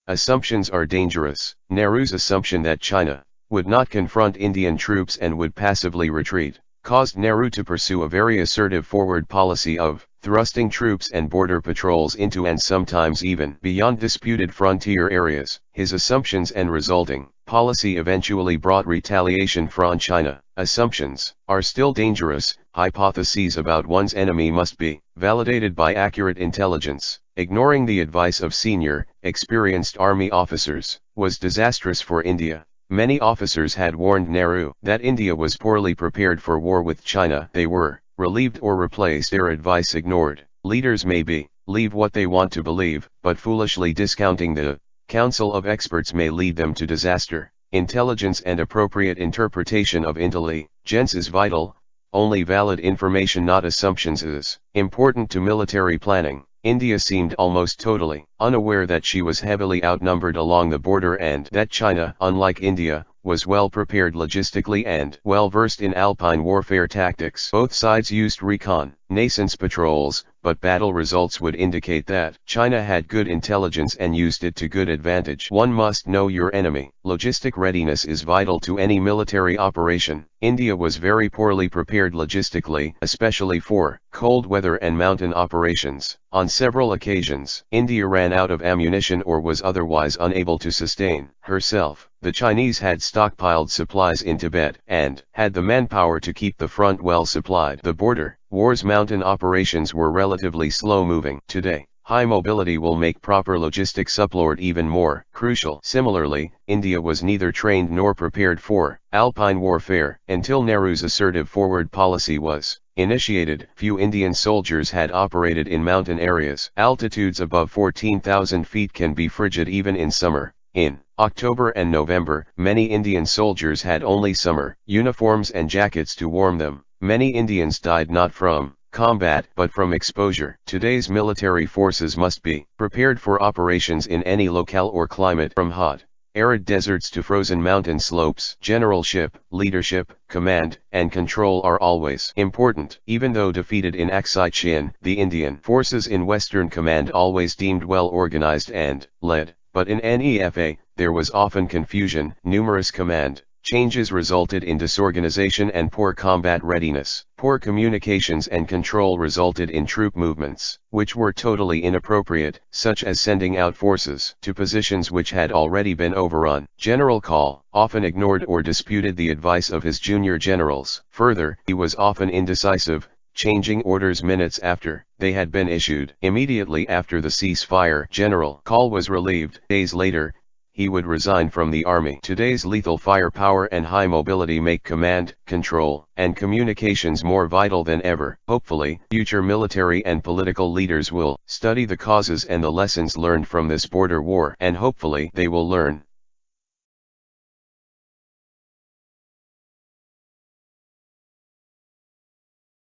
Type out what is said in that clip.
Assumptions are dangerous. Nehru's assumption that China would not confront Indian troops and would passively retreat, caused Nehru to pursue a very assertive forward policy of thrusting troops and border patrols into and sometimes even beyond disputed frontier areas. His assumptions and resulting policy eventually brought retaliation from China. Assumptions are still dangerous. Hypotheses about one's enemy must be validated by accurate intelligence. Ignoring the advice of senior, experienced army officers was disastrous for India. Many officers had warned Nehru that India was poorly prepared for war with China. They were relieved or replaced, their advice ignored. Leaders may believe what they want to believe, but foolishly discounting the counsel of experts may lead them to disaster. Intelligence and appropriate interpretation of intelligence is vital. Only valid information, not assumptions, is important to military planning. India seemed almost totally unaware that she was heavily outnumbered along the border and that China, unlike India, was well prepared logistically and well versed in alpine warfare tactics. Both sides used reconnaissance patrols, but battle results would indicate that China had good intelligence and used it to good advantage. One must know your enemy. Logistic readiness is vital to any military operation. India was very poorly prepared logistically, especially for cold weather and mountain operations. On several occasions, India ran out of ammunition or was otherwise unable to sustain herself. The Chinese had stockpiled supplies in Tibet and had the manpower to keep the front well supplied. The border war's mountain operations were relatively slow-moving. Today, high mobility will make proper logistic support even more crucial. Similarly, India was neither trained nor prepared for alpine warfare. Until Nehru's assertive forward policy was initiated, few Indian soldiers had operated in mountain areas. Altitudes above 14,000 feet can be frigid even in summer. In October and November, many Indian soldiers had only summer uniforms and jackets to warm them. Many Indians died not from combat but from exposure. Today's military forces must be prepared for operations in any locale or climate, from hot, arid deserts to frozen mountain slopes. Generalship, leadership, command, and control are always important. Even though defeated in Aksai, the Indian forces in Western Command always deemed well organized and led, but in NEFA, there was often confusion. Numerous command changes resulted in disorganization and poor combat readiness. Poor communications and control resulted in troop movements, which were totally inappropriate, such as sending out forces to positions which had already been overrun. General Call often ignored or disputed the advice of his junior generals. Further, he was often indecisive, changing orders minutes after they had been issued. Immediately after the ceasefire, General Call was relieved. Days later, he would resign from the army. Today's lethal firepower and high mobility make command, control, and communications more vital than ever. Hopefully, future military and political leaders will study the causes and the lessons learned from this border war, and hopefully they will learn